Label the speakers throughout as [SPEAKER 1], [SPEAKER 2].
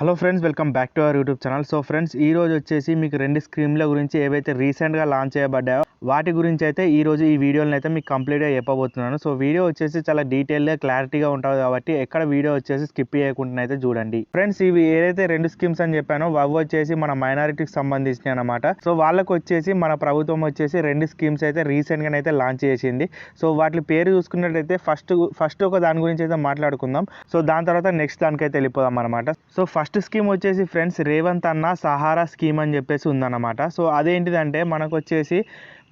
[SPEAKER 1] Hello friends, welcome back to our YouTube channel. So friends, ఈ రోజు వచ్చేసి మీకు రెండు స్కీమ్ల గురించి ఏవైతే రీసెంట్గా లాంచ్ చేయబడ్డాయో వాటి గురించి అయితే ఈ రోజు ఈ వీడియోని అయితే మీకు కంప్లీట్గా చెప్పబోతున్నాను. సో వీడియో వచ్చేసి చాలా డీటెయిల్గా క్లారిటీగా ఉంటుంది కాబట్టి ఎక్కడ వీడియో వచ్చేసి స్కిప్ చేయకుండా అయితే చూడండి. ఫ్రెండ్స్, ఇవి ఏదైతే రెండు స్కీమ్స్ అని చెప్పానో అవి వచ్చేసి మన మైనారిటీకి సంబంధించినవి అనమాట. సో వాళ్ళకు వచ్చేసి మన ప్రభుత్వం వచ్చేసి రెండు స్కీమ్స్ అయితే రీసెంట్గా అయితే లాంచ్ చేసింది. సో వాటి పేరు చూసుకున్నట్టయితే ఫస్ట్ ఒక దాని గురించి అయితే మాట్లాడుకుందాం. సో దాని తర్వాత నెక్స్ట్ దానికైతే వెళ్ళిపోదాం అనమాట. సో ఫస్ట్ స్కీమ్ వచ్చేసి ఫ్రెండ్స్ రేవంత్ అన్న సహారా స్కీమ్ అని చెప్పేసి ఉందన్నమాట. సో అదేంటిదంటే మనకు వచ్చేసి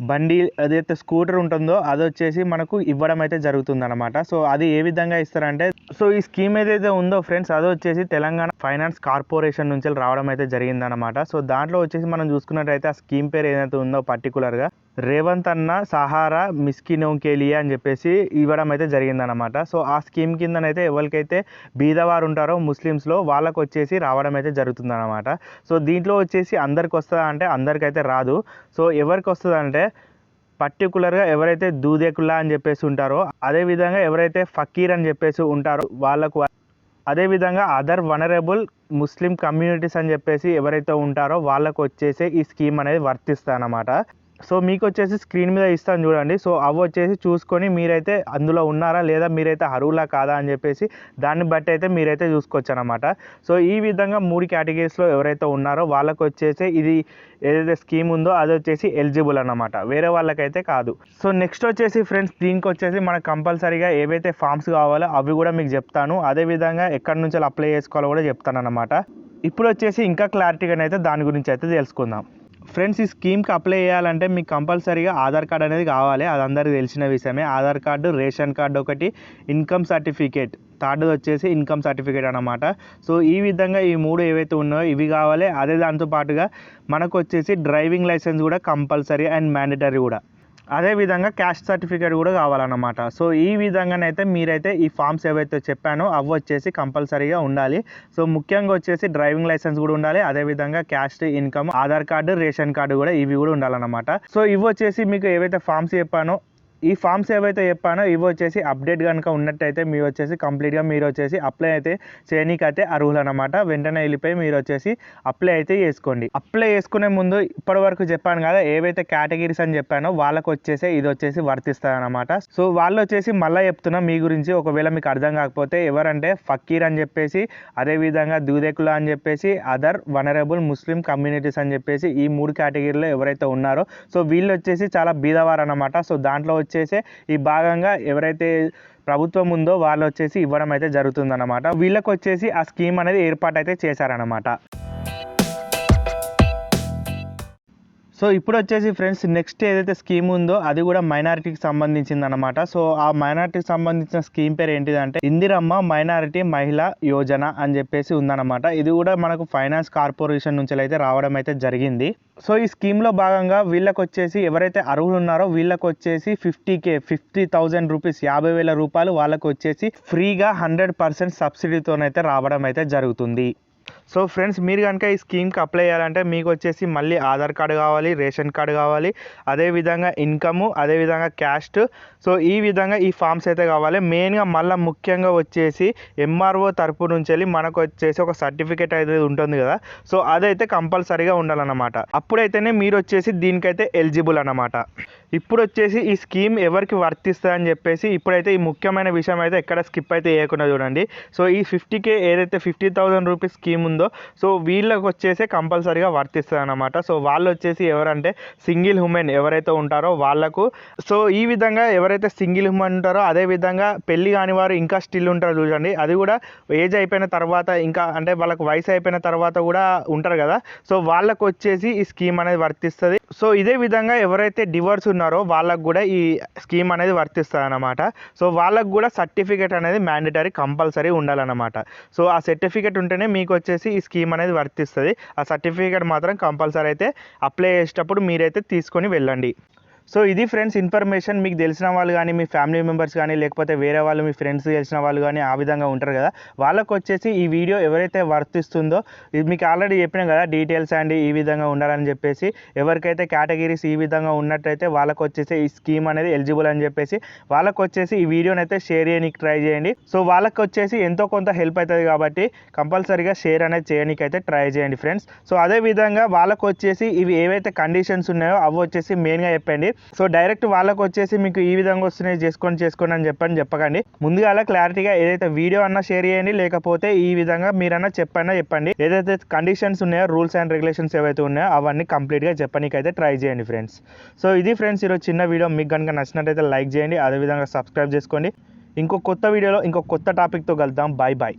[SPEAKER 1] బండి ఏదైతే స్కూటర్ ఉంటుందో అది వచ్చేసి మనకు ఇవ్వడం అయితే జరుగుతుందన్నమాట. సో అది ఏ విధంగా ఇస్తారంటే, సో ఈ స్కీమ్ ఏదైతే ఉందో ఫ్రెండ్స్ అది వచ్చేసి తెలంగాణ ఫైనాన్స్ కార్పొరేషన్ నుంచి రావడం అయితే జరిగిందనమాట. సో దాంట్లో వచ్చేసి మనం చూసుకున్నట్టయితే ఆ స్కీమ్ పేరు ఏదైతే ఉందో పర్టికులర్గా రేవంత్ అన్న సహారా మిస్కినోకేలియా అని చెప్పేసి ఇవ్వడం అయితే జరిగిందనమాట. సో ఆ స్కీమ్ కిందనైతే ఎవరికైతే బీదవారు ఉంటారో ముస్లిమ్స్లో వాళ్ళకు వచ్చేసి రావడం అయితే జరుగుతుందన్నమాట. సో దీంట్లో వచ్చేసి అందరికి వస్తుందా అంటే అందరికైతే రాదు. సో ఎవరికి వస్తుంది అంటే పర్టికులర్గా ఎవరైతే దూదేకుల్లా అని చెప్పేసి ఉంటారో, అదేవిధంగా ఎవరైతే ఫకీర్ అని చెప్పేసి ఉంటారో వాళ్ళకు, అదేవిధంగా అదర్ వనరబుల్ ముస్లిం కమ్యూనిటీస్ అని చెప్పేసి ఎవరైతే ఉంటారో వాళ్ళకు వచ్చేసి ఈ స్కీమ్ అనేది వర్తిస్తుంది అన్నమాట. సో మీకు వచ్చేసి స్క్రీన్ మీద ఇస్తాను చూడండి. సో అవి వచ్చేసి చూసుకొని మీరైతే అందులో ఉన్నారా లేదా, మీరైతే అర్హులా కాదా అని చెప్పేసి దాన్ని బట్టి అయితే మీరైతే చూసుకోవచ్చు అనమాట. సో ఈ విధంగా 3 కేటగిరీస్లో ఎవరైతే ఉన్నారో వాళ్ళకు వచ్చేసి ఇది ఏదైతే స్కీమ్ ఉందో అది వచ్చేసి ఎలిజిబుల్ అన్నమాట, వేరే వాళ్ళకైతే కాదు. సో నెక్స్ట్ వచ్చేసి ఫ్రెండ్స్ దీనికి వచ్చేసి మనకు కంపల్సరీగా ఏవైతే ఫామ్స్ కావాలో అవి కూడా మీకు చెప్తాను. అదేవిధంగా ఎక్కడి నుంచి అప్లై చేసుకోవాలో కూడా చెప్తాను అనమాట. ఇప్పుడు వచ్చేసి ఇంకా క్లారిటీగానైతే దాని గురించి అయితే తెలుసుకుందాం. ఫ్రెండ్స్, ఈ స్కీమ్కి అప్లై చేయాలంటే మీకు కంపల్సరీగా ఆధార్ కార్డ్ అనేది కావాలి. అది అందరికీ తెలిసిన విషయమే. ఆధార్ కార్డు, రేషన్ కార్డు ఒకటి, ఇన్కమ్ సర్టిఫికేట్, థర్డ్ వచ్చేసి ఇన్కమ్ సర్టిఫికేట్ అనమాట. సో ఈ విధంగా ఈ 3 ఏవైతే ఉన్నాయో ఇవి కావాలి. అదే దాంతో పాటుగా మనకు వచ్చేసి డ్రైవింగ్ లైసెన్స్ కూడా కంపల్సరీ అండ్ మ్యాండేటరీ కూడా, అదేవిధంగా క్యాస్ట్ సర్టిఫికేట్ కూడా కావాలన్నమాట. సో ఈ విధంగానైతే మీరైతే ఈ ఫామ్స్ ఏవైతే చెప్పానో అవి వచ్చేసి కంపల్సరీగా ఉండాలి. సో ముఖ్యంగా వచ్చేసి డ్రైవింగ్ లైసెన్స్ కూడా ఉండాలి. అదేవిధంగా caste, income, Aadhaar card, ration card కూడా ఇవి కూడా ఉండాలన్నమాట. సో ఇవి వచ్చేసి మీకు ఏవైతే ఫామ్స్ చెప్పానో ఈ ఫామ్స్ ఏవైతే చెప్పానో ఇవి వచ్చేసి అప్డేట్ కనుక ఉన్నట్టయితే మీరు వచ్చేసి కంప్లీట్గా మీరు వచ్చేసి అప్లై అయితే చేయనీకైతే అర్హులు అనమాట. వెంటనే వెళ్ళిపోయి మీరు వచ్చేసి అప్లై అయితే చేసుకోండి. అప్లై చేసుకునే ముందు ఇప్పటి వరకు చెప్పాను కదా ఏవైతే కేటగిరీస్ అని చెప్పానో వాళ్ళకు వచ్చేసి ఇది వచ్చేసి వర్తిస్తుంది అనమాట. సో వాళ్ళు వచ్చేసి మళ్ళీ చెప్తున్నా మీ గురించి, ఒకవేళ మీకు అర్థం కాకపోతే, ఎవరంటే ఫకీర్ అని చెప్పేసి, అదేవిధంగా దూదేకులా అని చెప్పేసి, అదర్ వనరబుల్ ముస్లిం కమ్యూనిటీస్ అని చెప్పేసి ఈ 3 కేటగిరీలో ఎవరైతే ఉన్నారో సో వీళ్ళు వచ్చేసి చాలా బీదవారు అనమాట. సో దాంట్లో వచ్చేసి ఈ భాగంగా ఎవరైతే ప్రభుత్వం ఉందో వాళ్ళు వచ్చేసి ఇవ్వడం అయితే జరుగుతుందన్నమాట. వీళ్ళకి వచ్చేసి ఆ స్కీమ్ అనేది ఏర్పాటు అయితే చేశారనమాట. సో ఇప్పుడు వచ్చేసి ఫ్రెండ్స్ నెక్స్ట్ ఏదైతే స్కీమ్ ఉందో అది కూడా మైనారిటీకి సంబంధించింది అనమాట. సో ఆ మైనారిటీకి సంబంధించిన స్కీమ్ పేరు ఏంటిదంటే ఇందిరమ్మ మైనారిటీ మహిళా యోజన అని చెప్పేసి ఉందన్నమాట. ఇది కూడా మనకు ఫైనాన్స్ కార్పొరేషన్ నుంచి అయితే రావడం అయితే జరిగింది. సో ఈ స్కీమ్లో భాగంగా వీళ్ళకి వచ్చేసి ఎవరైతే అర్హులు ఉన్నారో వీళ్ళకి వచ్చేసి 50,000 రూపీస్, 50,000 రూపాయలు వాళ్ళకు వచ్చేసి ఫ్రీగా 100% సబ్సిడీతోనైతే రావడం అయితే జరుగుతుంది. సో ఫ్రెండ్స్, మీరు కనుక ఈ స్కీమ్కి అప్లై చేయాలంటే మీకు వచ్చేసి మళ్ళీ ఆధార్ కార్డు కావాలి, రేషన్ కార్డు కావాలి, అదేవిధంగా ఇన్కము, అదేవిధంగా క్యాస్ట్. సో ఈ విధంగా ఈ ఫామ్స్ అయితే కావాలి. మెయిన్గా మళ్ళీ ముఖ్యంగా వచ్చేసి ఎంఆర్ఓ తరపు నుంచి వెళ్ళి మనకు వచ్చేసి ఒక సర్టిఫికేట్ అయితే ఉంటుంది కదా, సో అదైతే కంపల్సరీగా ఉండాలన్నమాట. అప్పుడైతేనే మీరు వచ్చేసి దీనికైతే ఎలిజిబుల్ అన్నమాట. ఇప్పుడు వచ్చేసి ఈ స్కీమ్ ఎవరికి వర్తిస్తుంది అని చెప్పేసి ఇప్పుడైతే ఈ ముఖ్యమైన విషయం అయితే ఎక్కడ స్కిప్ అయితే చేయకుండా చూడండి. సో ఈ 50K ఏదైతే 50,000 రూపీస్ స్కీమ్ ఉందో సో వీళ్ళకి వచ్చేసి కంపల్సరీగా వర్తిస్తుంది అన్నమాట. సో వాళ్ళు వచ్చేసి ఎవరంటే సింగిల్ ఉమెన్ ఎవరైతే ఉంటారో వాళ్ళకు. సో ఈ విధంగా ఎవరైతే సింగిల్ ఉమెన్ ఉంటారో, అదేవిధంగా పెళ్లి కాని వారు ఇంకా స్టిల్ ఉంటారో చూడండి, అది కూడా ఏజ్ అయిపోయిన తర్వాత, ఇంకా అంటే వాళ్ళకు వయసు అయిపోయిన తర్వాత కూడా ఉంటారు కదా, సో వాళ్ళకు వచ్చేసి ఈ స్కీమ్ అనేది వర్తిస్తుంది. సో ఇదే విధంగా ఎవరైతే డివోర్స్ ఉన్నారో వాళ్ళకు కూడా ఈ స్కీమ్ అనేది వర్తిస్తుంది అన్నమాట. సో వాళ్ళకు కూడా సర్టిఫికేట్ అనేది మ్యాండేటరీ కంపల్సరీ ఉండాలన్నమాట. సో ఆ సర్టిఫికేట్ ఉంటేనే మీకు వచ్చేసి ఈ స్కీమ్ అనేది వర్తిస్తుంది. ఆ సర్టిఫికేట్ మాత్రం కంపల్సరీ అయితే అప్లై చేసేటప్పుడు మీరైతే తీసుకొని వెళ్ళండి. సో ఇది ఫ్రెండ్స్ ఇన్ఫర్మేషన్. మీకు తెలిసిన వాళ్ళు కానీ, మీ ఫ్యామిలీ మెంబర్స్ కానీ, లేకపోతే వేరే వాళ్ళు మీ ఫ్రెండ్స్ తెలిసిన వాళ్ళు కానీ ఆ విధంగా ఉంటారు కదా, వాళ్ళకు వచ్చేసి ఈ వీడియో ఎవరైతే వర్తిస్తుందో, ఇది మీకు ఆల్రెడీ చెప్పినాం కదా డీటెయిల్స్ అండ్ ఈ విధంగా ఉండాలని చెప్పేసి, ఎవరికైతే కేటగిరీస్ ఈ విధంగా ఉన్నట్టయితే వాళ్ళకు వచ్చేసి ఈ స్కీమ్ అనేది ఎలిజిబుల్ అని చెప్పేసి వాళ్ళకు వచ్చేసి ఈ వీడియోని అయితే షేర్ చేయడానికి ట్రై చేయండి. సో వాళ్ళకి వచ్చేసి ఎంతో కొంత హెల్ప్ అవుతుంది కాబట్టి కంపల్సరీగా షేర్ అనేది చేయడానికి అయితే ట్రై చేయండి ఫ్రెండ్స్. సో అదే విధంగా వాళ్ళకు వచ్చేసి ఇవి ఏవైతే కండిషన్స్ ఉన్నాయో అవి వచ్చేసి మెయిన్గా చెప్పండి. సో డైరెక్ట్ వాళ్ళకు వచ్చేసి మీకు ఈ విధంగా వస్తున్నాయి చేసుకోండి అని చెప్పకండి. ముందుగా అలా క్లారిటీగా ఏదైతే వీడియో అన్నా షేర్ చేయండి, లేకపోతే ఈ విధంగా మీరన్నా చెప్పండి. ఏదైతే కండిషన్స్ ఉన్నాయో, రూల్స్ అండ్ రెగ్యులేషన్స్ ఏవైతే ఉన్నాయో అవన్నీ కంప్లీట్గా చెప్పడానికి అయితే ట్రై చేయండి ఫ్రెండ్స్. సో ఇది ఫ్రెండ్స్ ఈరోజు చిన్న వీడియో. మీకు కనుక నచ్చినట్టయితే లైక్ చేయండి, అదేవిధంగా సబ్స్క్రైబ్ చేసుకోండి. ఇంకో కొత్త వీడియోలో ఇంకో కొత్త టాపిక్తో కలుద్దాం. బాయ్.